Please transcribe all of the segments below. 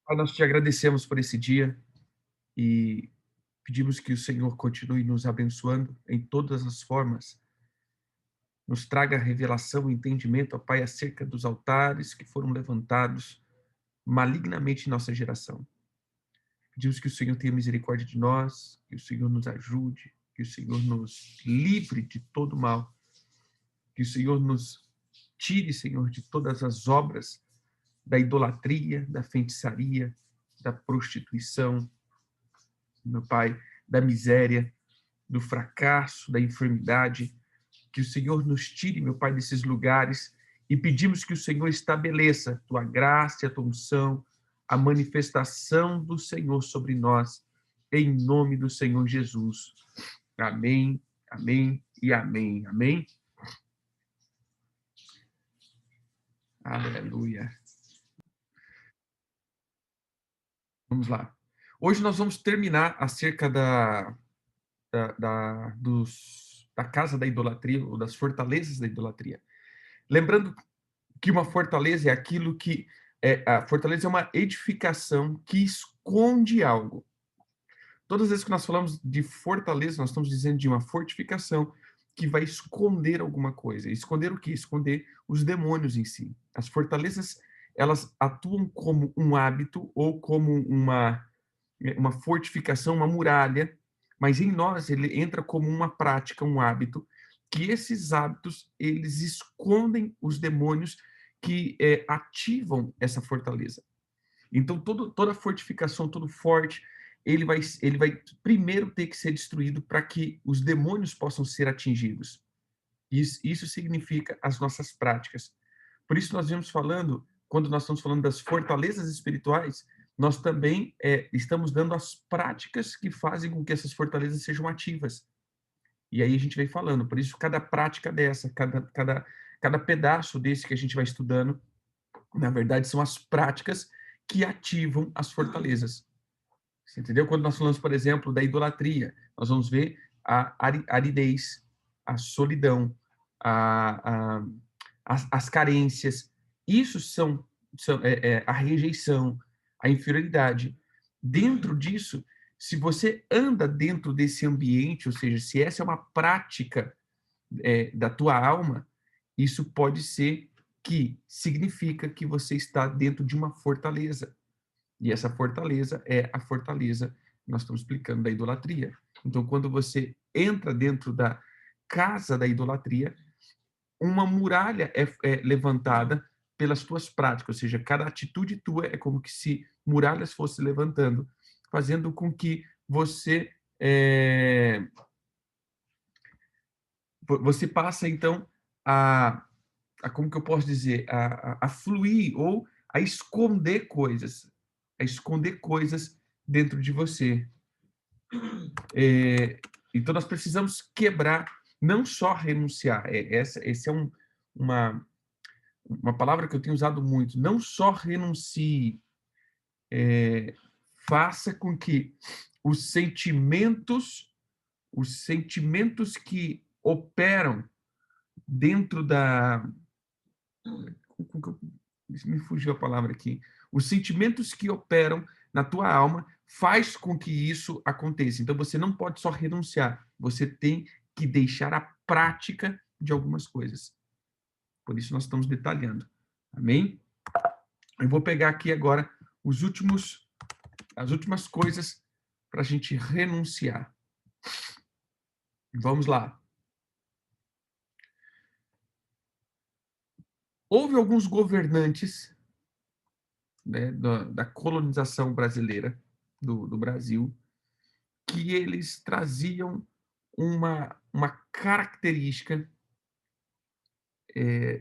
Pai, nós te agradecemos por esse dia e pedimos que o Senhor continue nos abençoando em todas as formas, nos traga revelação e entendimento, ó Pai, acerca dos altares que foram levantados malignamente em nossa geração. Pedimos que o Senhor tenha misericórdia de nós, que o Senhor nos ajude, que o Senhor nos livre de todo mal, que o Senhor nos tire, Senhor, de todas as obras da idolatria, da feitiçaria, da prostituição, meu Pai, da miséria, do fracasso, da enfermidade, que o Senhor nos tire, meu Pai, desses lugares e pedimos que o Senhor estabeleça a tua graça e a tua unção, a manifestação do Senhor sobre nós, em nome do Senhor Jesus. Amém, amém e amém. Amém? Aleluia. Vamos lá. Hoje nós vamos terminar acerca da casa da idolatria, ou das fortalezas da idolatria. Lembrando que uma fortaleza é aquilo que... a fortaleza é uma edificação que esconde algo. Todas as vezes que nós falamos de fortaleza, nós estamos dizendo de uma fortificação que vai esconder alguma coisa. Esconder o quê? Esconder os demônios em si. As fortalezas, elas atuam como um hábito ou como uma fortificação, uma muralha, mas em nós ele entra como uma prática, um hábito, que esses hábitos, eles escondem os demônios que ativam essa fortaleza. Então, toda fortificação, todo forte, ele vai primeiro ter que ser destruído para que os demônios possam ser atingidos. Isso significa as nossas práticas. Por isso, nós vemos falando, quando nós estamos falando das fortalezas espirituais, nós também estamos dando as práticas que fazem com que essas fortalezas sejam ativas. E aí a gente vem falando, por isso cada prática dessa, cada pedaço desse que a gente vai estudando, na verdade, são as práticas que ativam as fortalezas. Você entendeu? Quando nós falamos, por exemplo, da idolatria, nós vamos ver a aridez, a solidão, a, a, as carências. Isso são a rejeição, a inferioridade. Dentro disso, se você anda dentro desse ambiente, ou seja, se essa é uma prática da tua alma, isso pode ser que significa que você está dentro de uma fortaleza. E essa fortaleza é a fortaleza que nós estamos explicando da idolatria. Então, quando você entra dentro da casa da idolatria, uma muralha é levantada pelas tuas práticas, ou seja, cada atitude tua é como que se muralhas fossem levantando, fazendo com que você você passa então a como que eu posso dizer, a fluir ou a esconder coisas dentro de você. Então nós precisamos quebrar, não só renunciar. Essa é uma palavra que eu tenho usado muito. Não só renuncie, faça com que os sentimentos que operam dentro da... Me fugiu a palavra aqui. Os sentimentos que operam na tua alma faz com que isso aconteça. Então você não pode só renunciar, você tem que deixar a prática de algumas coisas. Por isso nós estamos detalhando. Amém? Eu vou pegar aqui agora as últimas coisas para a gente renunciar. Vamos lá. Houve alguns governantes, né, da colonização brasileira, do Brasil, que eles traziam uma característica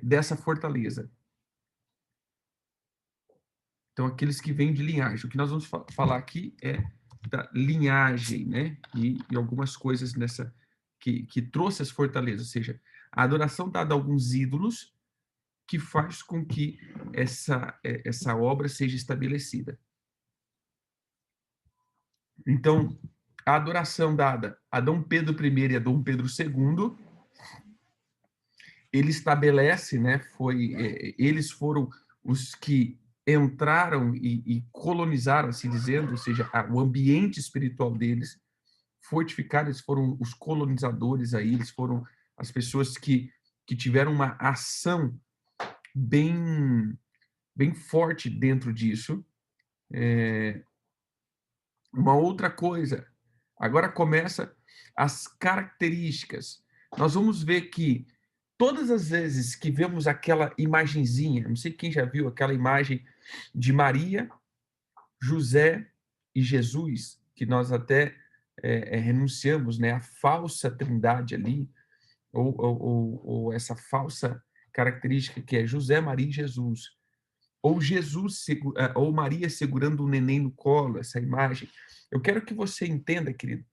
dessa fortaleza. Então, aqueles que vêm de linhagem. O que nós vamos falar aqui é da linhagem, né? E algumas coisas nessa que trouxe as fortalezas, ou seja, a adoração dada a alguns ídolos que faz com que essa obra seja estabelecida. Então, a adoração dada a Dom Pedro I e a Dom Pedro II, ele estabelece, né, eles foram os que entraram e colonizaram, assim dizendo, ou seja, o ambiente espiritual deles, fortificaram, eles foram os colonizadores aí, eles foram as pessoas que tiveram uma ação bem, bem forte dentro disso. Uma outra coisa, agora começa as características. Nós vamos ver que todas as vezes que vemos aquela imagenzinha, não sei quem já viu aquela imagem de Maria, José e Jesus, que nós até renunciamos, né, a falsa trindade ali, ou essa falsa característica que é José, Maria e Jesus, ou ou Maria segurando o neném no colo, essa imagem. Eu quero que você entenda, querido,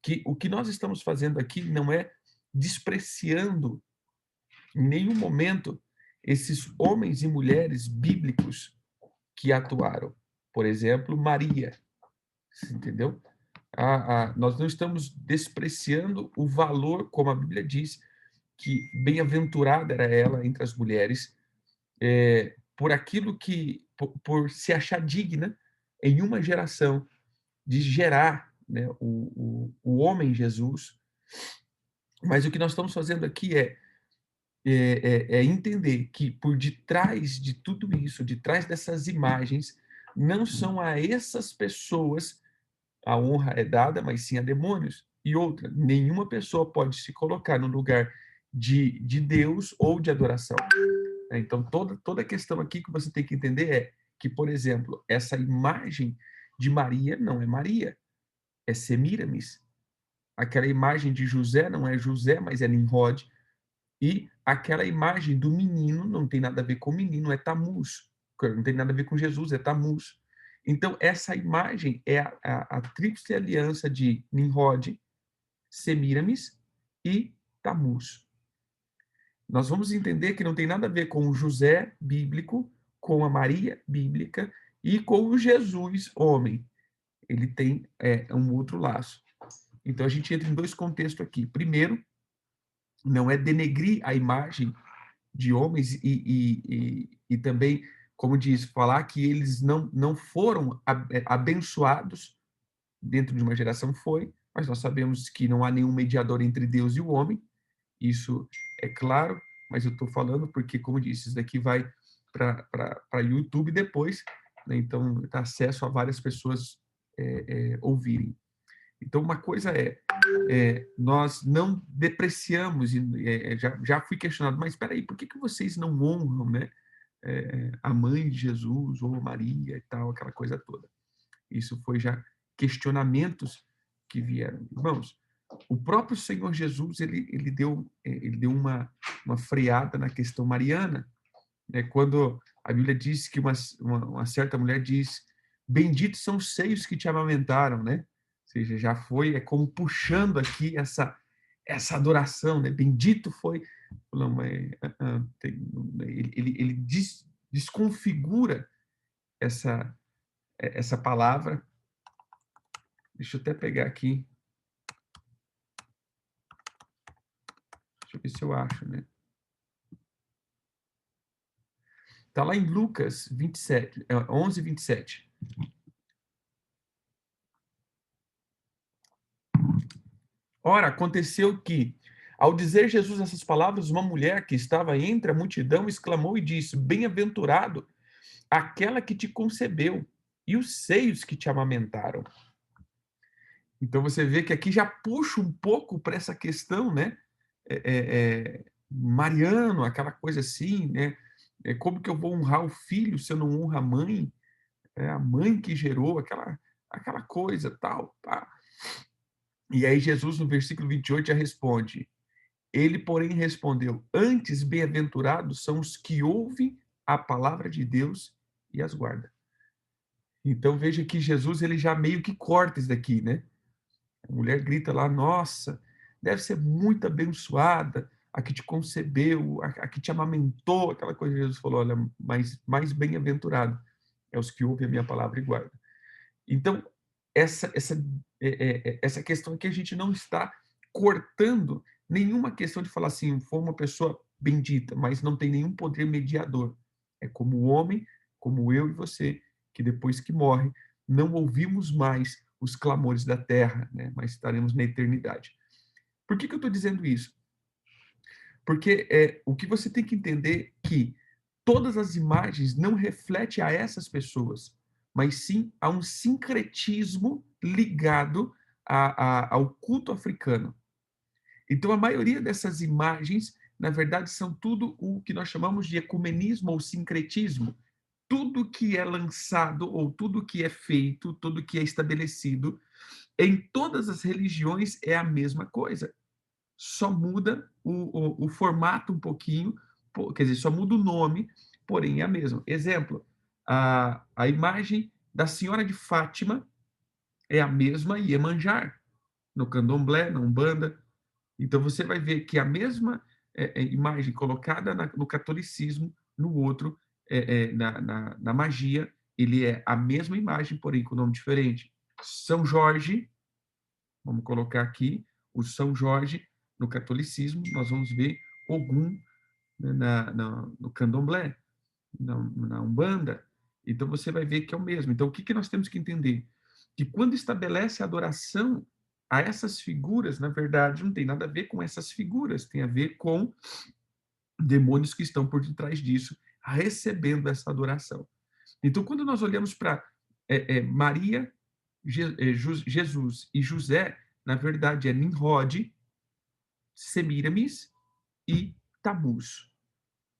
que o que nós estamos fazendo aqui não é despreciando em nenhum momento esses homens e mulheres bíblicos que atuaram. Por exemplo, Maria, entendeu? Nós não estamos despreciando o valor, como a Bíblia diz, que bem-aventurada era ela entre as mulheres, por aquilo que, por se achar digna em uma geração de gerar, né, o homem Jesus. Mas o que nós estamos fazendo aqui é entender que por detrás de tudo isso, de trás dessas imagens, não são a essas pessoas a honra é dada, mas sim a demônios. E outra, nenhuma pessoa pode se colocar no lugar de Deus ou de adoração. Então, toda a questão aqui que você tem que entender é que, por exemplo, essa imagem de Maria não é Maria, é Semíramis. Aquela imagem de José não é José, mas é Nimrod. E aquela imagem do menino não tem nada a ver com o menino, é Tamuz. Não tem nada a ver com Jesus, é Tamuz. Então, essa imagem é a tríplice aliança de Nimrod, Semíramis e Tamuz. Nós vamos entender que não tem nada a ver com o José bíblico, com a Maria bíblica e com o Jesus homem. Ele tem um outro laço. Então, a gente entra em dois contextos aqui. Primeiro, não é denegrir a imagem de homens e também, como diz, falar que eles não foram abençoados dentro de uma geração, foi, mas nós sabemos que não há nenhum mediador entre Deus e o homem, isso é claro, mas eu estou falando porque, como disse, isso daqui vai para YouTube depois, né? Então dá acesso a várias pessoas ouvirem. Então, uma coisa nós não depreciamos, já fui questionado, mas espera aí, por que vocês não honram, né, a mãe de Jesus, ou Maria e tal, aquela coisa toda? Isso foi já questionamentos que vieram. Irmãos, o próprio Senhor Jesus, ele deu uma freada na questão mariana, né, quando a Bíblia diz que uma certa mulher diz, benditos são os seios que te amamentaram, né? Ou seja, já foi, é como puxando aqui essa adoração, né? Bendito foi. Não, mas, ele desconfigura essa palavra. Deixa eu até pegar aqui. Deixa eu ver se eu acho, né? Está lá em Lucas 27, 11, 27. Ora, aconteceu que, ao dizer Jesus essas palavras, uma mulher que estava entre a multidão exclamou e disse: bem-aventurado aquela que te concebeu e os seios que te amamentaram. Então você vê que aqui já puxa um pouco para essa questão, né? Mariano, aquela coisa assim, né? Como que eu vou honrar o filho se eu não honro a mãe? A mãe que gerou aquela coisa, tal, tá? E aí Jesus, no versículo 28, já responde: ele, porém, respondeu: antes bem-aventurados são os que ouvem a palavra de Deus e as guardam. Então veja que Jesus ele já meio que corta isso daqui, né? A mulher grita lá: nossa, deve ser muito abençoada a que te concebeu, a que te amamentou, aquela coisa que Jesus falou: olha, mais bem-aventurado é os que ouvem a minha palavra e guardam. Então, essa questão aqui a gente não está cortando nenhuma questão de falar assim, foi uma pessoa bendita, mas não tem nenhum poder mediador. É como o homem como eu e você, que depois que morre, não ouvimos mais os clamores da terra, né? Mas estaremos na eternidade. Por que eu estou dizendo isso? Porque o que você tem que entender é que todas as imagens não refletem a essas pessoas, mas sim a um sincretismo ligado ao culto africano. Então, a maioria dessas imagens, na verdade, são tudo o que nós chamamos de ecumenismo ou sincretismo. Tudo que é lançado, ou tudo que é feito, tudo que é estabelecido, em todas as religiões é a mesma coisa. Só muda o formato um pouquinho, quer dizer, só muda o nome, porém é a mesma. Exemplo, a imagem da Senhora de Fátima é a mesma Iemanjá, no candomblé, na Umbanda. Então você vai ver que a mesma imagem colocada no catolicismo, no outro, na magia, ele é a mesma imagem, porém com nome diferente. São Jorge, vamos colocar aqui, o São Jorge, no catolicismo, nós vamos ver Ogum, né, no candomblé, na Umbanda. Então você vai ver que é o mesmo. Então o que nós temos que entender? Que quando estabelece a adoração a essas figuras, na verdade, não tem nada a ver com essas figuras, tem a ver com demônios que estão por detrás disso, recebendo essa adoração. Então, quando nós olhamos para Maria, Jesus e José, na verdade é Nimrod, Semiramis e Tamuz.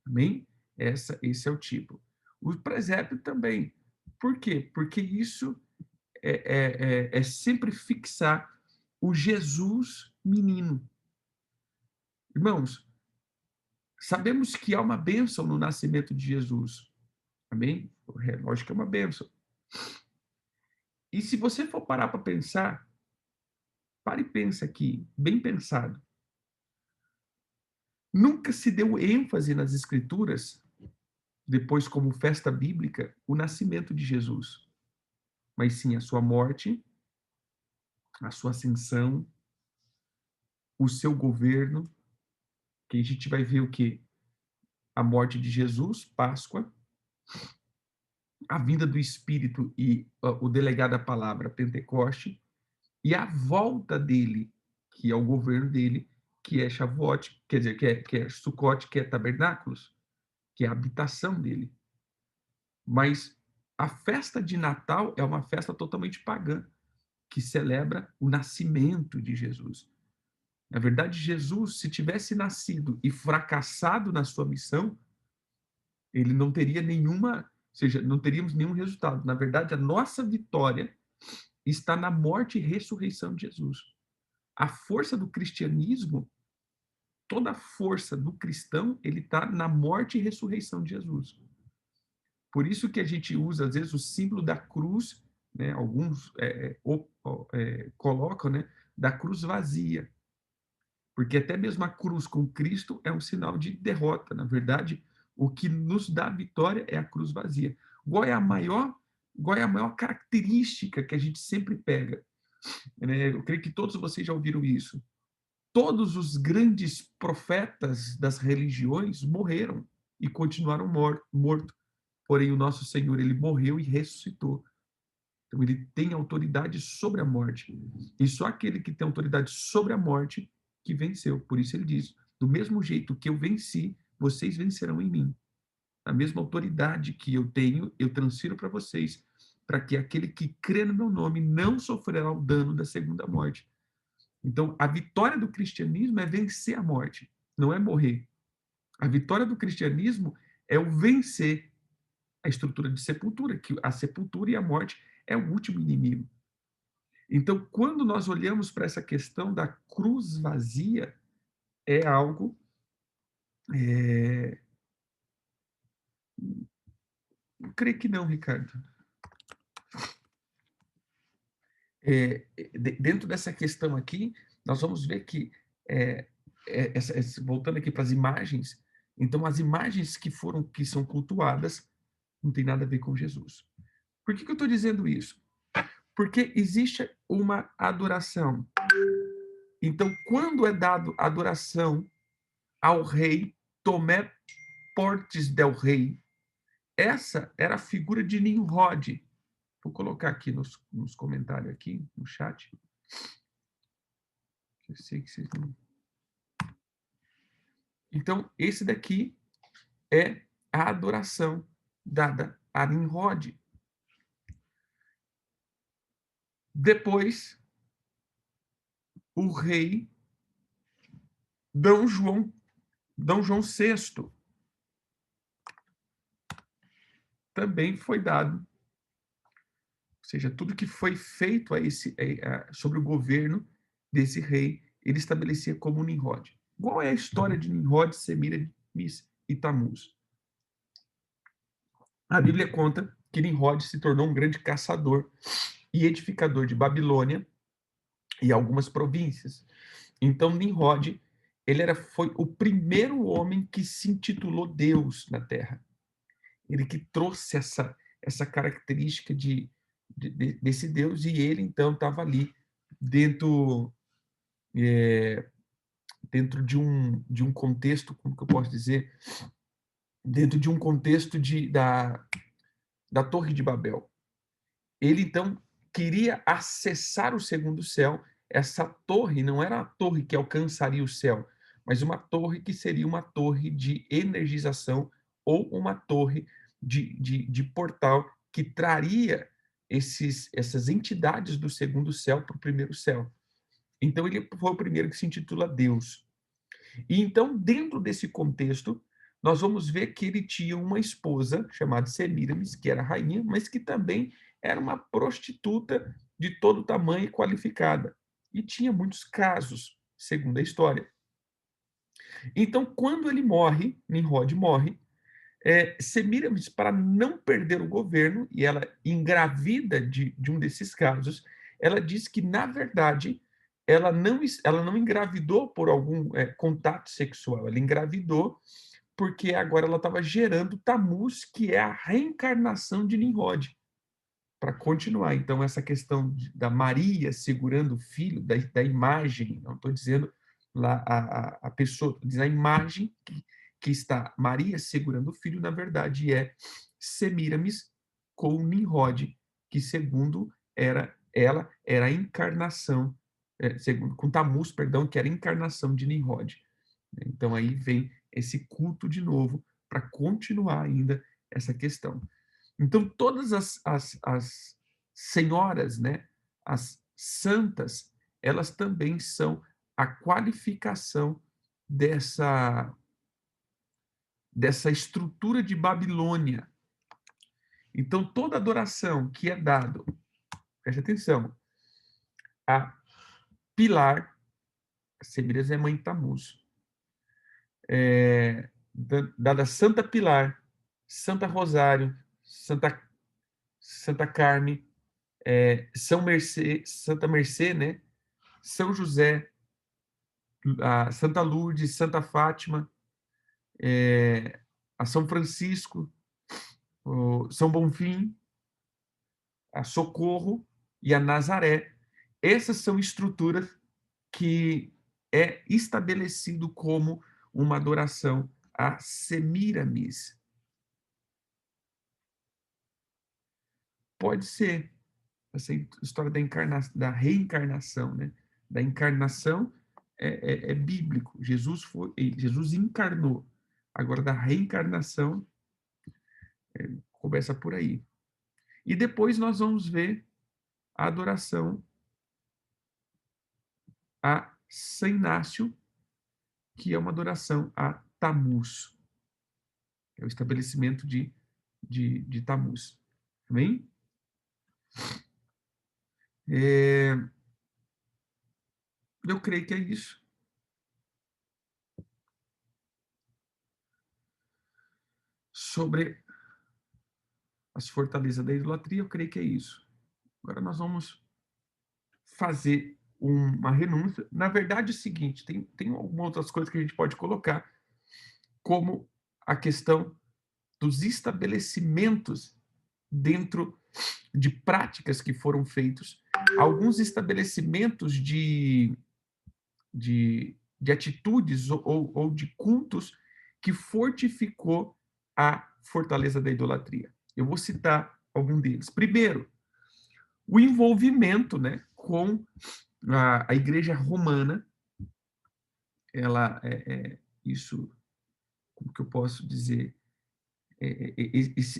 Amém? Esse é o tipo. O presépio também. Por quê? Porque isso é sempre fixar o Jesus menino. Irmãos, sabemos que há uma bênção no nascimento de Jesus. Amém? Lógico que é uma bênção. E se você for parar para pensar, pare e pensa aqui, bem pensado. Nunca se deu ênfase nas escrituras, depois como festa bíblica, o nascimento de Jesus, mas sim a sua morte, a sua ascensão, o seu governo, que a gente vai ver o quê? A morte de Jesus, Páscoa, a vinda do Espírito e o delegado da palavra, Pentecoste, e a volta dele, que é o governo dele, que é Shavuot, quer dizer, que é Sukkot, que é tabernáculos, que é a habitação dele. Mas a festa de Natal é uma festa totalmente pagã, que celebra o nascimento de Jesus. Na verdade, Jesus, se tivesse nascido e fracassado na sua missão, ele não teria nenhuma, ou seja, não teríamos nenhum resultado. Na verdade, a nossa vitória está na morte e ressurreição de Jesus. A força do cristianismo, toda a força do cristão, ele está na morte e ressurreição de Jesus. Por isso que a gente usa, às vezes, o símbolo da cruz, né? Alguns colocam, né? Da cruz vazia. Porque até mesmo a cruz com Cristo é um sinal de derrota. Na verdade, o que nos dá vitória é a cruz vazia. Qual é a maior característica que a gente sempre pega? Né? Eu creio que todos vocês já ouviram isso. Todos os grandes profetas das religiões morreram e continuaram mortos. Porém, o nosso Senhor, ele morreu e ressuscitou. Então, ele tem autoridade sobre a morte. E só aquele que tem autoridade sobre a morte que venceu. Por isso ele diz: do mesmo jeito que eu venci, vocês vencerão em mim. A mesma autoridade que eu tenho, eu transfiro para vocês, para que aquele que crê no meu nome não sofrerá o dano da segunda morte. Então, a vitória do cristianismo é vencer a morte, não é morrer. A vitória do cristianismo é o vencer a estrutura de sepultura, que a sepultura e a morte é o último inimigo. Então, quando nós olhamos para essa questão da cruz vazia, é algo. É... Eu creio que não, Ricardo. Dentro dessa questão aqui, nós vamos ver que, voltando aqui para as imagens, então as imagens que são cultuadas não tem nada a ver com Jesus. Por que eu estou dizendo isso? Porque existe uma adoração. Então, quando é dado adoração ao rei Tomé Portes del Rei, essa era a figura de Nimrod. Vou colocar aqui nos comentários, aqui no chat. Eu sei que vocês não... Então, esse daqui é a adoração dada a Nimrod. Depois, o rei D. João VI também foi dado. Ou seja, tudo que foi feito sobre o governo desse rei, ele estabelecia como Nimrod. Qual é a história de Nimrod, Semiramis e Tamuz? A Bíblia conta que Nimrod se tornou um grande caçador e edificador de Babilônia e algumas províncias. Então, Nimrod, foi o primeiro homem que se intitulou Deus na Terra. Ele que trouxe essa característica desse Deus, e ele, então, estava ali dentro, dentro de um contexto, como que eu posso dizer? Dentro de um contexto da Torre de Babel. Ele, então, queria acessar o segundo céu. Essa torre não era a torre que alcançaria o céu, mas uma torre que seria uma torre de energização ou uma torre de portal que traria essas entidades do segundo céu para o primeiro céu. Então, ele foi o primeiro que se intitula Deus. E então, dentro desse contexto, nós vamos ver que ele tinha uma esposa chamada Semiramis, que era rainha, mas que também era uma prostituta de todo tamanho e qualificada. E tinha muitos casos, segundo a história. Então, quando ele morre, Nimrod morre, Semiramis, para não perder o governo, e ela engravida de um desses casos, ela diz que, na verdade, ela não engravidou por algum contato sexual, ela engravidou porque agora ela estava gerando Tamuz, que é a reencarnação de Nimrod, para continuar. Então, essa questão da Maria segurando o filho, da imagem, não estou dizendo lá a pessoa, diz a imagem que está Maria segurando o filho, na verdade é Semiramis com Nimrod, que segundo ela era a encarnação, segundo, com Tamuz, perdão, que era a encarnação de Nimrod. Então aí vem esse culto de novo para continuar ainda essa questão. Então todas as senhoras, né, as santas, elas também são a qualificação dessa estrutura de Babilônia. Então toda adoração que é dado, preste atenção, a Pilar, Semiramis é mãe de Tamuz, dada Santa Pilar, Santa Rosário, Santa Carme, Santa Mercê, né? São José, a Santa Lourdes, Santa Fátima, a São Francisco, São Bonfim, a Socorro e a Nazaré. Essas são estruturas que é estabelecido como uma adoração a Semiramis. Pode ser essa história da reencarnação, né? Da encarnação é bíblico. Jesus encarnou. Agora, da reencarnação, começa por aí. E depois nós vamos ver a adoração a São Inácio, que é uma adoração a Tamuz. É o estabelecimento de Tamuz. Amém? Eu creio que é isso. Sobre as fortalezas da idolatria, eu creio que é isso. Agora nós vamos fazer uma renúncia. Na verdade, é o seguinte, tem algumas outras coisas que a gente pode colocar, como a questão dos estabelecimentos dentro de práticas que foram feitos, alguns estabelecimentos de atitudes ou de cultos que fortificou a fortaleza da idolatria. Eu vou citar algum deles. Primeiro, o envolvimento, né, com a igreja romana. Ela isso, como que eu posso dizer?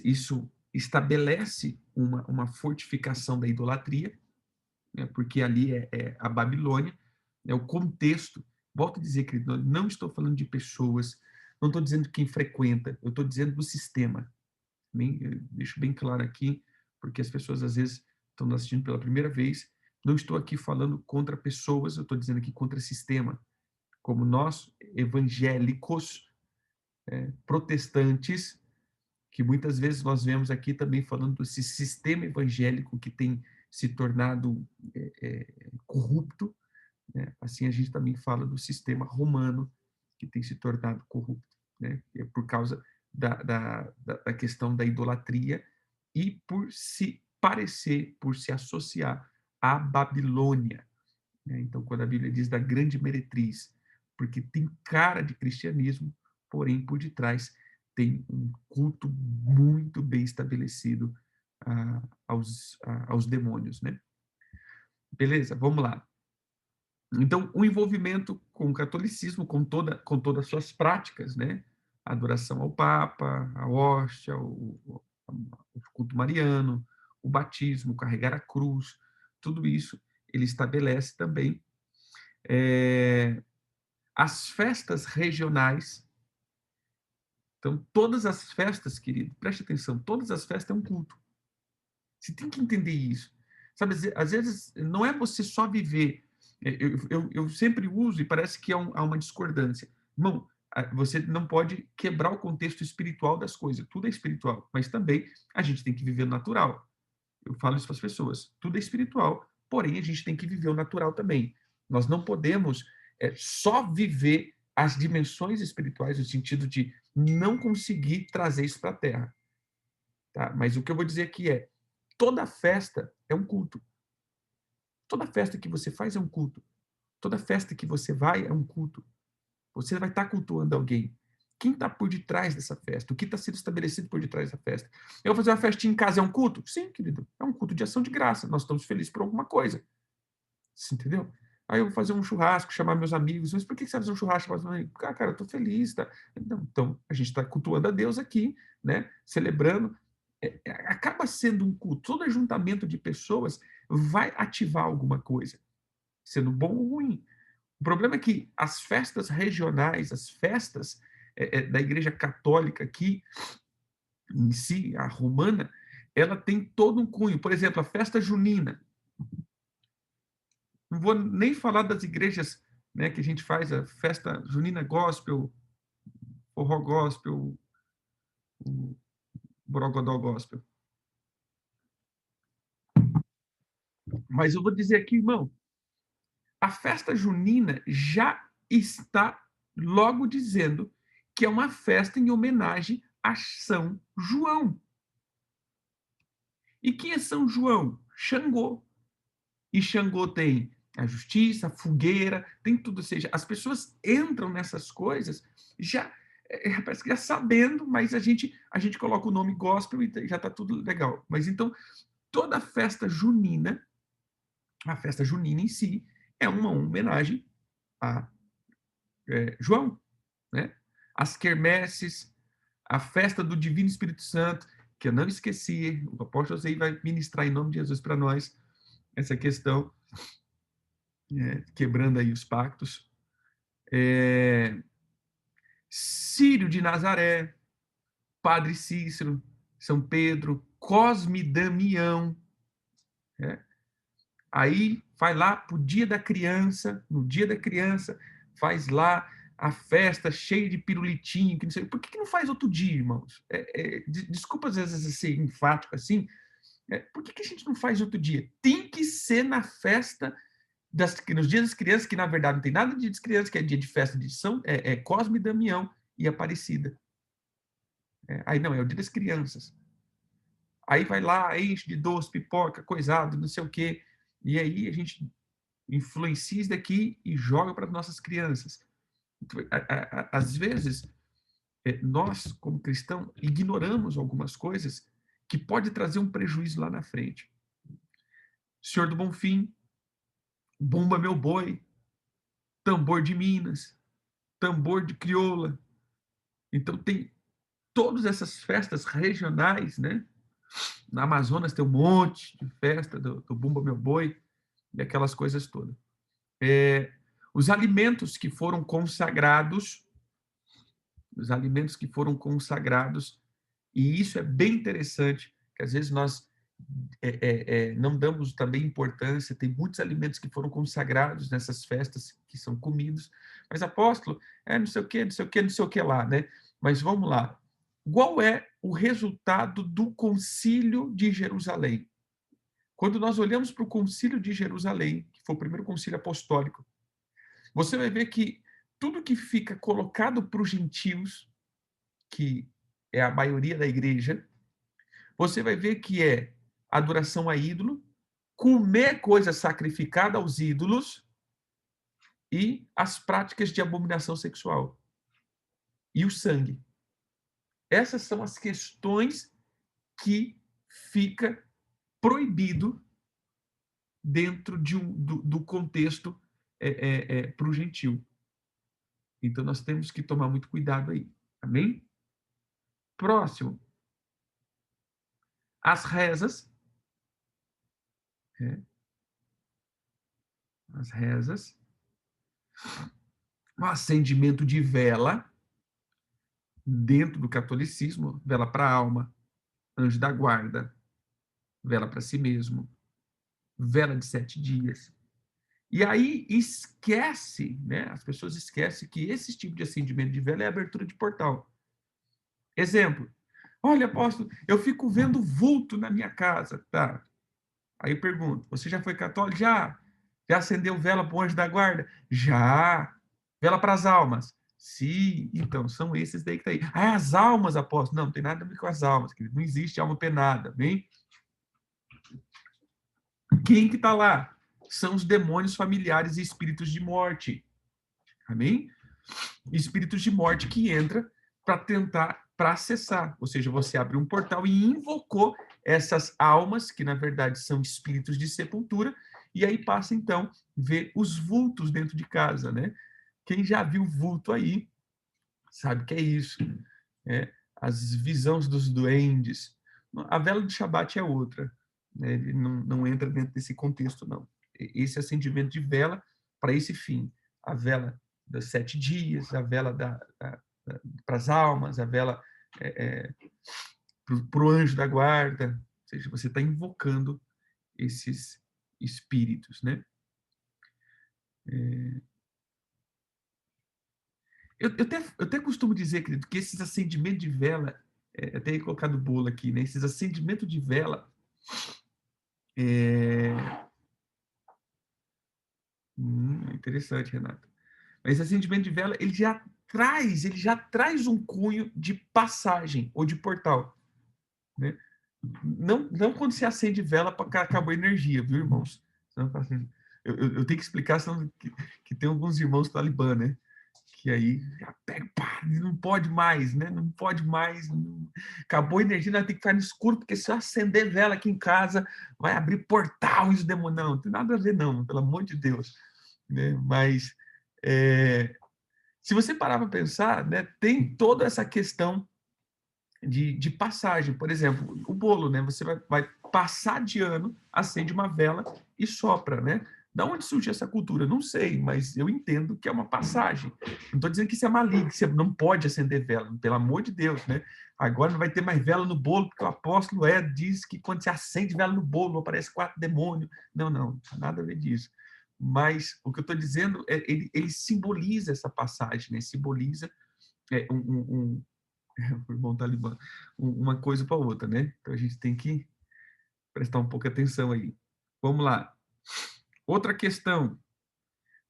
Isso estabelece uma fortificação da idolatria, né, porque ali é a Babilônia, é o contexto. Volto a dizer, querido, não estou falando de pessoas, não estou dizendo quem frequenta, eu estou dizendo do sistema. Eu deixo bem claro aqui, porque as pessoas às vezes estão nos assistindo pela primeira vez. Não estou aqui falando contra pessoas, eu estou dizendo aqui contra sistema. Como nós, evangélicos, protestantes, que muitas vezes nós vemos aqui também falando desse sistema evangélico que tem se tornado corrupto, né? Assim a gente também fala do sistema romano que tem se tornado corrupto, né? É por causa da questão da idolatria e por se parecer, por se associar à Babilônia, né? Então, quando a Bíblia diz da grande meretriz, porque tem cara de cristianismo, porém, por detrás, tem um culto muito bem estabelecido aos demônios, né? Beleza, vamos lá. Então, o envolvimento com o catolicismo, com todas as suas práticas, né? A adoração ao Papa, a hóstia, o culto mariano, o batismo, carregar a cruz, tudo isso ele estabelece também. As festas regionais. Então, todas as festas, querido, preste atenção, todas as festas é um culto. Você tem que entender isso. Sabe, às vezes, não é você só viver. Eu sempre uso, e parece que há uma discordância. Irmão, você não pode quebrar o contexto espiritual das coisas. Tudo é espiritual, mas também a gente tem que viver o natural. Eu falo isso para as pessoas. Tudo é espiritual, porém a gente tem que viver o natural também. Nós não podemos só viver as dimensões espirituais no sentido de não conseguir trazer isso para a Terra. Tá? Mas o que eu vou dizer aqui é, toda festa é um culto. Toda festa que você faz é um culto. Toda festa que você vai é um culto. Você vai estar cultuando alguém. Quem está por detrás dessa festa? O que está sendo estabelecido por detrás dessa festa? Eu vou fazer uma festinha em casa, é um culto? Sim, querido. É um culto de ação de graça. Nós estamos felizes por alguma coisa. Você entendeu? Aí eu vou fazer um churrasco, chamar meus amigos. Mas por que você vai fazer um churrasco? Ah, cara, eu estou feliz. Tá? Então, a gente está cultuando a Deus aqui, né? Celebrando. Acaba sendo um culto. Todo ajuntamento de pessoas vai ativar alguma coisa, sendo bom ou ruim. O problema é que as festas regionais, as festas da Igreja Católica aqui, em si, a romana, ela tem todo um cunho. Por exemplo, a festa junina. Não vou nem falar das igrejas, né, que a gente faz a festa junina gospel, forró gospel, o borogodó gospel. Mas eu vou dizer aqui, irmão, a festa junina já está logo dizendo que é uma festa em homenagem a São João. E quem é São João? Xangô. E Xangô tem a justiça, a fogueira, tem tudo. Ou seja, as pessoas entram nessas coisas já, parece que já sabendo, mas a gente coloca o nome gospel e já está tudo legal. Mas então, toda a festa junina, a festa junina em si, é uma homenagem a João, né? As quermesses, a festa do Divino Espírito Santo, que eu não esqueci, o apóstolo Zé vai ministrar em nome de Jesus para nós essa questão, quebrando aí os pactos. Círio de Nazaré, Padre Cícero, São Pedro, Cosme Damião. Né? Aí vai lá para o dia da criança, no dia da criança, faz lá a festa cheia de pirulitinho, que não sei. Por que não faz outro dia, irmãos? Desculpa às vezes ser enfático assim. Por que a gente não faz outro dia? Tem que ser na festa nos dias das crianças, que na verdade não tem nada de dia das crianças, que é dia de festa de Cosme Damião e Aparecida. Aí não, é o dia das crianças. Aí vai lá, enche de doce, pipoca, coisado, não sei o quê. E aí a gente influencia isso daqui e joga para as nossas crianças. Às vezes, nós, como cristãos, ignoramos algumas coisas que pode trazer um prejuízo lá na frente. Senhor do Bonfim, Bumba Meu Boi, Tambor de Minas, Tambor de Crioula. Então, tem todas essas festas regionais, né? Na Amazonas tem um monte de festa do Bumba Meu Boi e aquelas coisas todas. Os alimentos que foram consagrados, e isso é bem interessante, que às vezes nós não damos também importância, tem muitos alimentos que foram consagrados nessas festas que são comidos, mas apóstolo, não sei o que, não sei o que, não sei o que lá, né? Mas vamos lá. Qual é o resultado do Concílio de Jerusalém? Quando nós olhamos para o Concílio de Jerusalém, que foi o primeiro concílio apostólico, você vai ver que tudo que fica colocado para os gentios, que é a maioria da igreja, você vai ver que é adoração a ídolo, comer coisa sacrificada aos ídolos e as práticas de abominação sexual. E o sangue. Essas são as questões que fica proibido dentro do contexto para o gentil. Então, nós temos que tomar muito cuidado aí. Amém? Próximo. As rezas. As rezas. O acendimento de vela dentro do catolicismo. Vela para a alma. Anjo da guarda. Vela para si mesmo. Vela de 7 dias. E aí esquece, né? As pessoas esquecem que esse tipo de acendimento de vela é abertura de portal. Exemplo. Olha, apóstolo, eu fico vendo vulto na minha casa. Tá. Aí eu pergunto, você já foi católico? Já. Já acendeu vela para o anjo da guarda? Já. Vela para as almas? Sim. Então, são esses daí que tá aí. Ah, as almas, apóstolo. Não, não tem nada a ver com as almas, querido. Não existe alma penada, bem? Quem que está lá? São os demônios familiares e espíritos de morte. Amém? Espíritos de morte que entra para tentar, para acessar. Ou seja, você abre um portal e invocou essas almas, que na verdade são espíritos de sepultura, e aí passa então ver os vultos dentro de casa, né? Quem já viu vulto aí sabe que é isso. Né? As visões dos duendes. A vela de Shabat é outra. Né? Ele não entra dentro desse contexto, não. Esse acendimento de vela para esse fim. A vela dos 7 dias, a vela para as almas, a vela para o anjo da guarda. Ou seja, você está invocando esses espíritos, né? Eu até costumo dizer, querido, que esses acendimentos de vela, até ia colocar no bolo aqui, né? Esses acendimentos de vela, interessante, Renato. Mas esse acendimento de vela, ele já traz um cunho de passagem ou de portal, né? Não quando você acende vela para acabar a energia, viu, irmãos? Eu tenho que explicar, senão que tem alguns irmãos talibã, né? Que aí já pega, pá, não pode mais, né? Não pode mais. Acabou a energia, nós temos que ficar no escuro, porque se eu acender vela aqui em casa, vai abrir portal e os demônios. Não tem nada a ver, não, pelo amor de Deus. Né? Mas se você parar para pensar, né, tem toda essa questão de passagem. Por exemplo, o bolo, né? Você vai passar de ano, acende uma vela e sopra, né? Da onde surgiu essa cultura? Não sei, mas eu entendo que é uma passagem. Não estou dizendo que isso é maligno, que você não pode acender vela, pelo amor de Deus, né? Agora não vai ter mais vela no bolo, porque o apóstolo diz que quando você acende vela no bolo, aparece 4 demônios. Não, nada a ver disso. Mas o que eu estou dizendo é ele simboliza essa passagem, né? Simboliza o irmão talibã, uma coisa para outra, né? Então a gente tem que prestar um pouco de atenção aí. Vamos lá. Outra questão.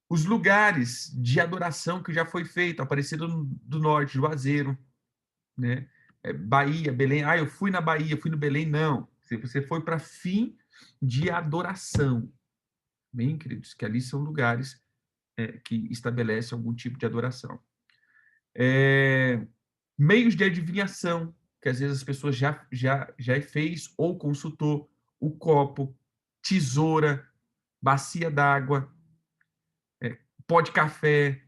Os lugares de adoração que já foi feito, Aparecida do Norte, Juazeiro, né? Bahia, Belém. Ah, eu fui na Bahia, fui no Belém. Não. Você foi para fim de adoração. Bem, queridos, que ali são lugares que estabelecem algum tipo de adoração. Meios de adivinhação, que às vezes as pessoas já fez ou consultou, o copo, tesoura, bacia d'água, pó de café,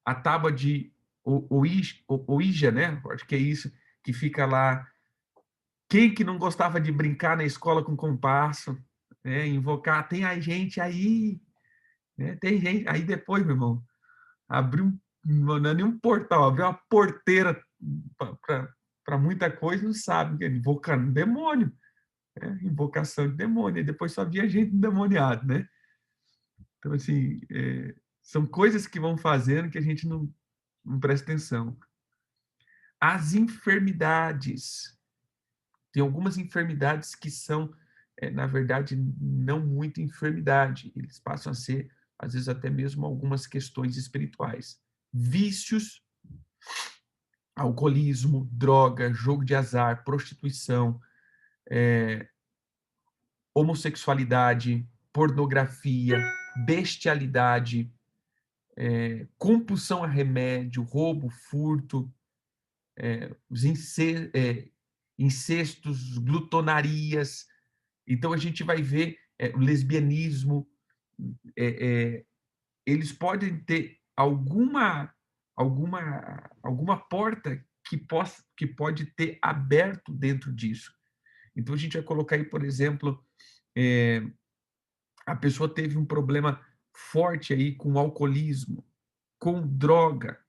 a tábua de Ouija, né? Acho que é isso, que fica lá. Quem que não gostava de brincar na escola com compasso, né? Invocar, tem a gente aí, né? Tem gente. Aí depois, meu irmão, abriu, não é nem um portal, abriu uma porteira para muita coisa, não sabe, invocando demônio, né? Invocação de demônio, e depois só via gente endemoniada, né? Então, assim, são coisas que vão fazendo que a gente não presta atenção. As enfermidades. Tem algumas enfermidades que são, na verdade, não muito enfermidade. Eles passam a ser, às vezes, até mesmo algumas questões espirituais. Vícios, alcoolismo, droga, jogo de azar, prostituição, homossexualidade, pornografia, bestialidade, compulsão a remédio, roubo, furto, os incestos, glutonarias. Então, a gente vai ver o lesbianismo, eles podem ter alguma porta que pode ter aberto dentro disso. Então, a gente vai colocar aí, por exemplo, a pessoa teve um problema forte aí com alcoolismo, com droga.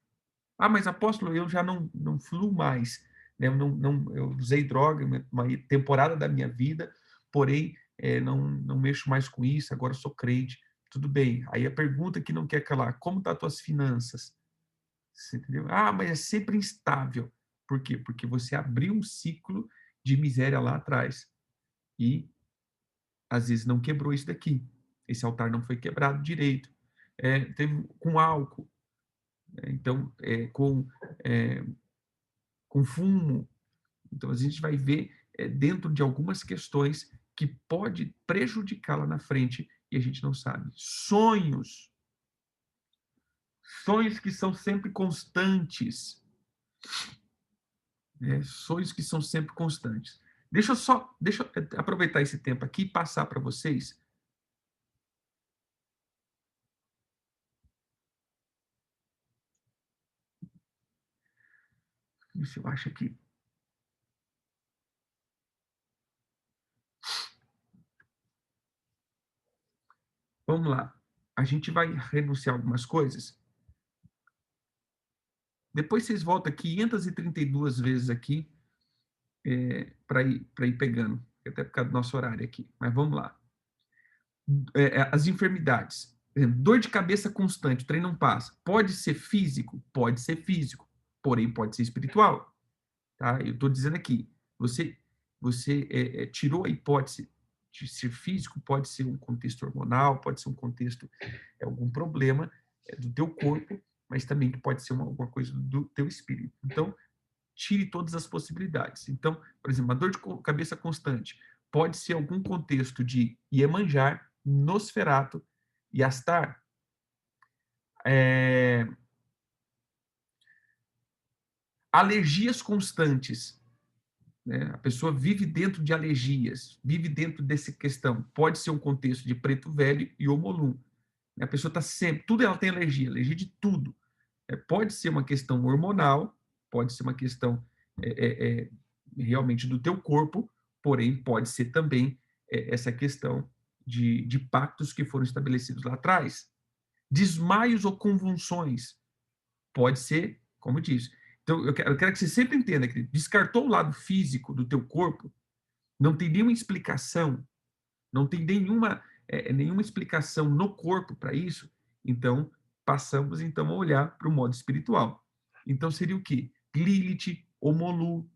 Ah, mas apóstolo, eu já não fluo mais, né? Eu usei droga uma temporada da minha vida, porém, não mexo mais com isso, agora sou crente. Tudo bem. Aí a pergunta que não quer calar, como estão as tuas finanças? Você entendeu? Ah, mas é sempre instável. Por quê? Porque você abriu um ciclo de miséria lá atrás e, às vezes, não quebrou isso daqui. Esse altar não foi quebrado direito. Teve com álcool, então, é, com fumo. Então, a gente vai ver dentro de algumas questões que pode prejudicar lá na frente e a gente não sabe. Sonhos que são sempre constantes, né? Sonhos que são sempre constantes. Deixa eu aproveitar esse tempo aqui e passar para vocês. Se eu acho aqui. Vamos lá. A gente vai renunciar algumas coisas. Depois vocês voltam 532 vezes aqui para ir pegando, até por causa do nosso horário aqui. Mas vamos lá. As enfermidades. Dor de cabeça constante, o trem não passa. Pode ser físico? Pode ser físico, porém pode ser espiritual. Tá? Eu estou dizendo aqui, você tirou a hipótese de ser físico, pode ser um contexto hormonal, pode ser um contexto, algum problema do teu corpo, mas também que pode ser alguma coisa do teu espírito. Então, tire todas as possibilidades. Então, por exemplo, uma dor de cabeça constante pode ser algum contexto de Iemanjá, Nosferato e Astar. Alergias constantes, né? A pessoa vive dentro de alergias, vive dentro dessa questão. Pode ser um contexto de preto velho e homolum. A pessoa está sempre, tudo ela tem alergia, alergia de tudo. Pode ser uma questão hormonal, pode ser uma questão realmente do teu corpo, porém pode ser também essa questão de pactos que foram estabelecidos lá atrás. Desmaios ou convulsões, pode ser, como eu disse. Então, eu quero que você sempre entenda que descartou o lado físico do teu corpo, não tem nenhuma explicação, não tem nenhuma explicação no corpo para isso, então passamos então a olhar para o modo espiritual. Então seria o quê? Lilith, Omolu,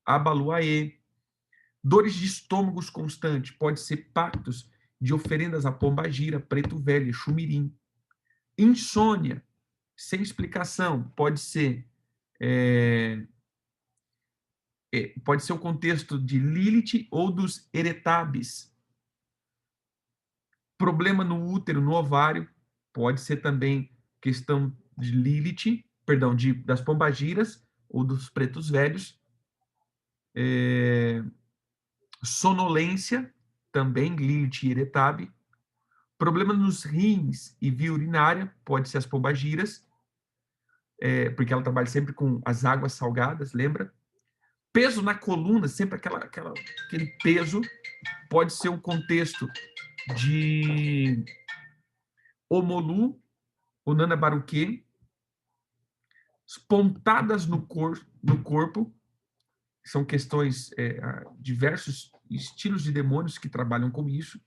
Abaluaê, dores de estômagos constantes, pode ser pactos de oferendas a pombagira, preto velho, chumirim. Insônia, sem explicação, pode ser o contexto de Lilith ou dos eretabes. Problema no útero, no ovário, pode ser também questão de Lilith, perdão, das pombagiras, ou dos pretos velhos. Sonolência, também, Lilith e Eretabe. Problema nos rins e via urinária, pode ser as pombagiras, porque ela trabalha sempre com as águas salgadas, lembra? Peso na coluna, sempre aquele peso, pode ser um contexto de Omolu, Onana Baruque, pontadas no corpo, são questões, diversos estilos de demônios que trabalham com isso,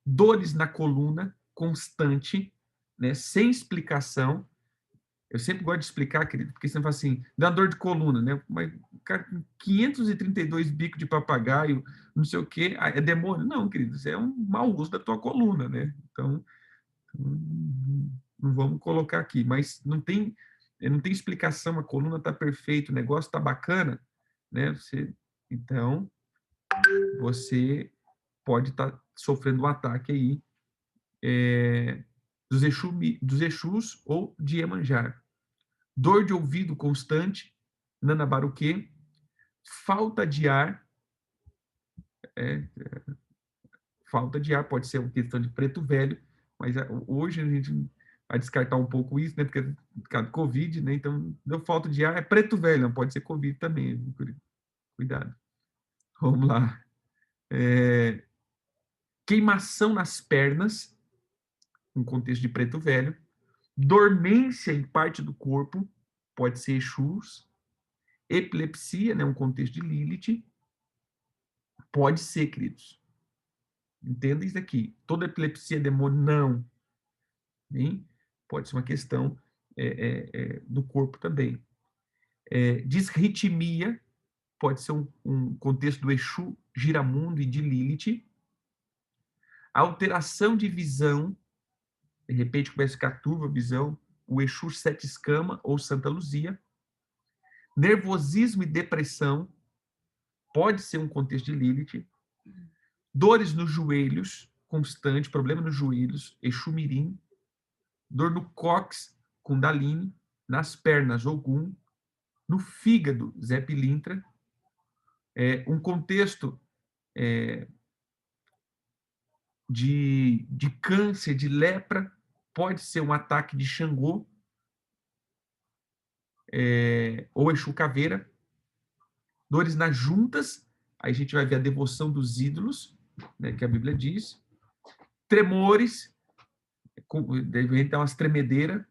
dores na coluna, constante, né, sem explicação. Eu sempre gosto de explicar, querido, porque você fala assim, dá dor de coluna, né? Mas, cara, 532 bicos de papagaio, não sei o quê, é demônio? Não, querido, isso é um mau uso da tua coluna, né? Então, não vamos colocar aqui, mas não tem explicação, a coluna está perfeita, o negócio está bacana, né? Então, você pode estar sofrendo um ataque aí dos Exus ou de Iemanjá. Dor de ouvido constante, Nanabaruque, falta de ar, falta de ar pode ser uma questão de preto velho, mas hoje a gente vai descartar um pouco isso, né, porque por causa do Covid, né, então deu falta de ar, é preto velho, não pode ser Covid também, cuidado. Vamos lá. Queimação nas pernas, um contexto de preto velho, dormência em parte do corpo, pode ser Exus, epilepsia, né, um contexto de Lilith, pode ser, queridos. Entenda isso aqui. Toda epilepsia é demônio? Não. Hein? Pode ser uma questão do corpo também. Disritmia, pode ser um contexto do Exu, Giramundo e de Lilith. Alteração de visão, de repente começa a ficar turva a visão, o Exu Sete Escama ou Santa Luzia. Nervosismo e depressão, pode ser um contexto de Lilith. Dores nos joelhos, constante, problema nos joelhos, Exu Mirim. Dor no cóccix, Kundalini. Nas pernas, Ogum. No fígado, Zé Pilintra. Um contexto de câncer, de lepra, pode ser um ataque de Xangô, ou Exu Caveira. Dores nas juntas, aí a gente vai ver a devoção dos ídolos, né, que a Bíblia diz. Tremores, deve ter umas tremedeiras,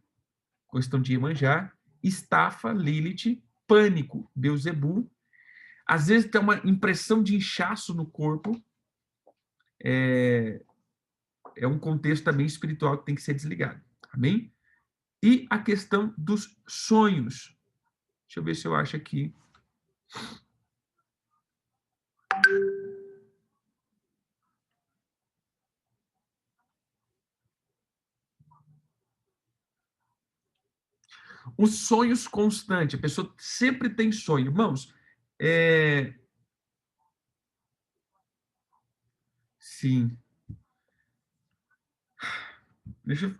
questão de Iemanjá. Estafa, Lilith. Pânico, Beuzebu. Às vezes tem uma impressão de inchaço no corpo, é um contexto também espiritual que tem que ser desligado. Amém? E a questão dos sonhos. Deixa eu ver se eu acho aqui. Os sonhos constantes. A pessoa sempre tem sonho. Irmãos, sim.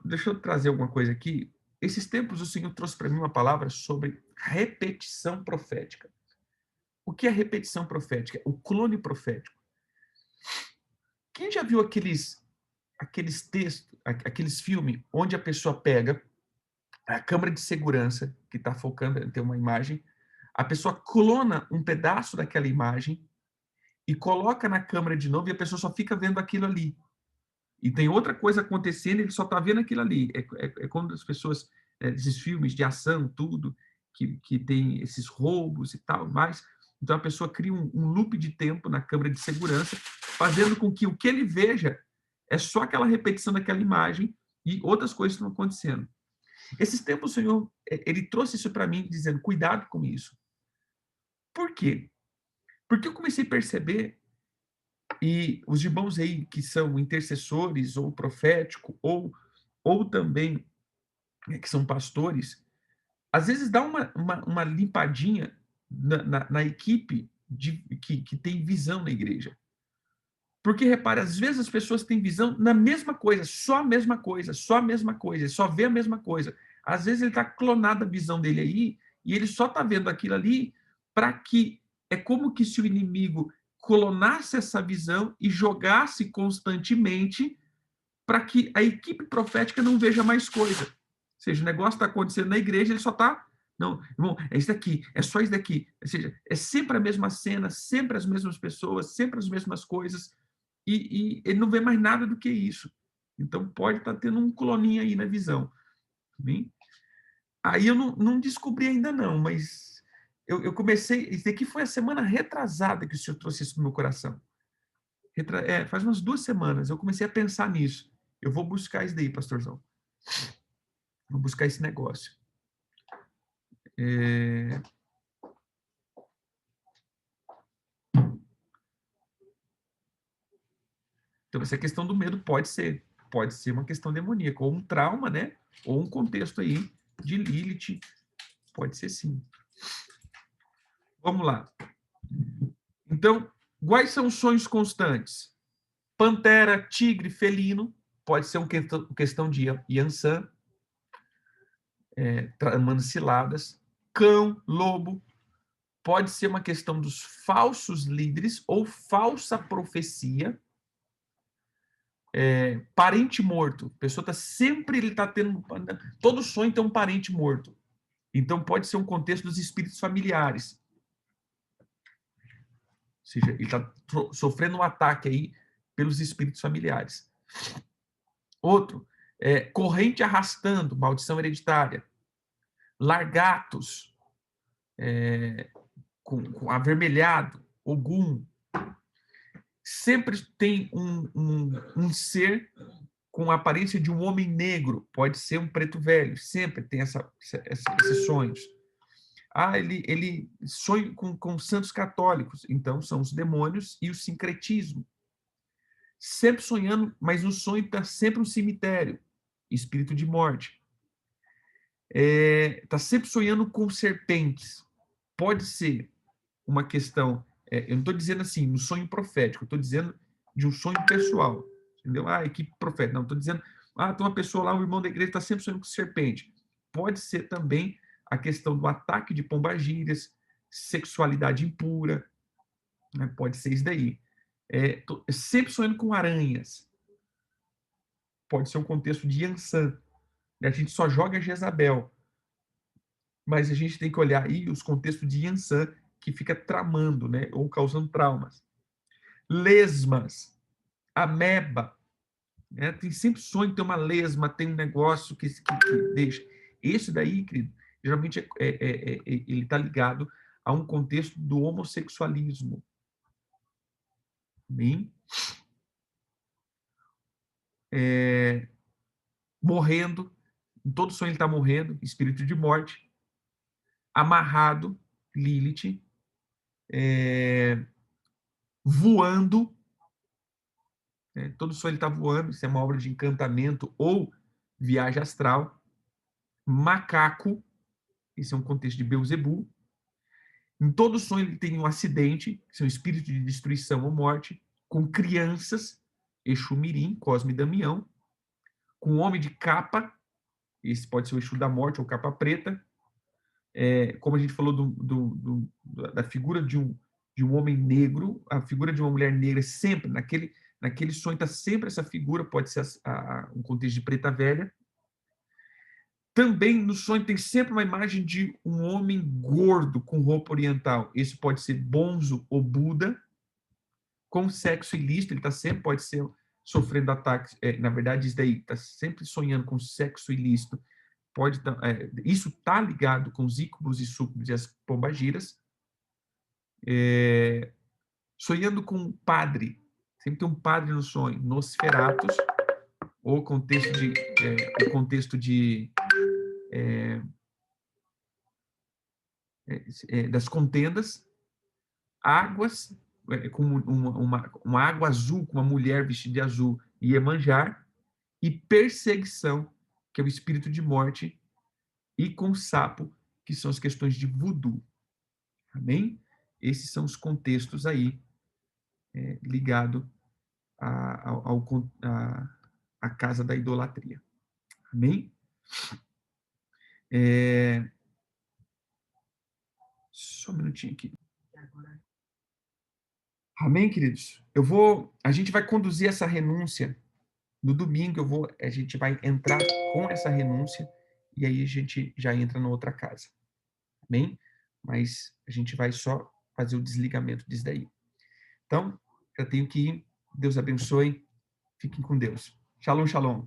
Deixa eu trazer alguma coisa aqui. Esses tempos o Senhor trouxe para mim uma palavra sobre repetição profética. O que é repetição profética? O clone profético. Quem já viu aqueles textos, aqueles filmes onde a pessoa pega a câmera de segurança, que está focando em ter uma imagem, a pessoa clona um pedaço daquela imagem e coloca na câmera de novo e a pessoa só fica vendo aquilo ali. E tem outra coisa acontecendo e ele só está vendo aquilo ali. É quando as pessoas, esses filmes de ação, tudo, que tem esses roubos e tal, mais. Então a pessoa cria um loop de tempo na câmera de segurança, fazendo com que o que ele veja é só aquela repetição daquela imagem e outras coisas estão acontecendo. Esses tempos o Senhor, ele trouxe isso para mim, dizendo, cuidado com isso. Por quê? Porque eu comecei a perceber, e os irmãos aí que são intercessores, ou profético, ou também que são pastores, às vezes dá uma limpadinha na equipe que tem visão na igreja. Porque, repare, às vezes as pessoas têm visão na mesma coisa, só a mesma coisa, só a mesma coisa, só vê a mesma coisa. Às vezes ele está clonado a visão dele aí, e ele só está vendo aquilo ali para que... É como que se o inimigo clonasse essa visão e jogasse constantemente para que a equipe profética não veja mais coisa. Ou seja, o negócio está acontecendo na igreja, ele só está... Não, irmão, é isso daqui, é só isso daqui. Ou seja, é sempre a mesma cena, sempre as mesmas pessoas, sempre as mesmas coisas, e ele não vê mais nada do que isso. Então, pode estar tendo um cloninho aí na visão. Bem? Aí eu não descobri ainda não, mas eu comecei... Isso daqui foi a semana retrasada que o Senhor trouxe isso no meu coração. Faz umas 2 semanas, eu comecei a pensar nisso. Eu vou buscar isso daí, pastorzão. Vou buscar esse negócio. Então, essa questão do medo pode ser uma questão demoníaca, ou um trauma, né? Ou um contexto aí de Lilith, pode ser sim. Vamos lá. Então, quais são os sonhos constantes? Pantera, tigre, felino, pode ser uma questão de Yansan, tramando ciladas. Cão, lobo, pode ser uma questão dos falsos líderes ou falsa profecia. Parente morto, a pessoa está sempre, ele está tendo, todo sonho tem um parente morto. Então pode ser um contexto dos espíritos familiares. Ou seja, ele está sofrendo um ataque aí pelos espíritos familiares. Outro, corrente arrastando, maldição hereditária. Largatos, com avermelhado, Ogum. Sempre tem um ser com a aparência de um homem negro, pode ser um preto velho, sempre tem esses sonhos. Ele sonha com santos católicos, então são os demônios e o sincretismo. Sempre sonhando, mas no sonho está sempre um cemitério, espírito de morte. Está sempre sonhando com serpentes. Pode ser uma questão, eu não estou dizendo assim, no sonho profético, eu estou dizendo de um sonho pessoal, entendeu? Equipe profética, não, estou dizendo, tem uma pessoa lá, um irmão da igreja, está sempre sonhando com serpente. Pode ser também a questão do ataque de pombagírias, sexualidade impura, né? Pode ser isso daí. Sempre sonhando com aranhas. Pode ser um contexto de Yansan. Né? A gente só joga Jezabel, mas a gente tem que olhar aí os contextos de Yansan, que fica tramando, né? Ou causando traumas. Lesmas, ameba, né? Tem sempre sonho, tem uma lesma, tem um negócio que deixa. Esse daí, querido, geralmente ele está ligado a um contexto do homossexualismo. Bem? Morrendo, em todo sonho ele está morrendo, espírito de morte. Amarrado, Lilith. Voando, né? Todo sonho ele está voando, isso é uma obra de encantamento ou viagem astral. Macaco, esse é um contexto de Beelzebul. Em todo sonho ele tem um acidente, que são espíritos de destruição ou morte, com crianças, Exu Mirim, Cosme e Damião, com homem de capa, esse pode ser o Exu da morte ou capa preta, como a gente falou da figura de um homem negro, a figura de uma mulher negra sempre, naquele sonho está sempre essa figura, pode ser um contexto de preta velha. Também no sonho tem sempre uma imagem de um homem gordo com roupa oriental. Esse pode ser Bonzo ou Buda, com sexo ilícito, ele sempre pode ser sofrendo ataques. Na verdade, isso daí está sempre sonhando com sexo ilícito. Isso está ligado com os íncubos e súcubos e as pombagiras. Sonhando com um padre, sempre tem um padre no sonho, Nosferatus, ou o contexto das contendas, águas, com uma água azul, com uma mulher vestida de azul, Iemanjar, e perseguição, que é o espírito de morte, e com sapo, que são as questões de voodoo. Amém? Esses são os contextos aí ligados à casa da idolatria. Amém? Só um minutinho aqui. Amém, queridos? A gente vai conduzir essa renúncia no domingo. A gente vai entrar com essa renúncia e aí a gente já entra na outra casa. Amém? Mas a gente vai só fazer o desligamento disso daí. Então, eu tenho que ir. Deus abençoe. Fiquem com Deus. Shalom, shalom.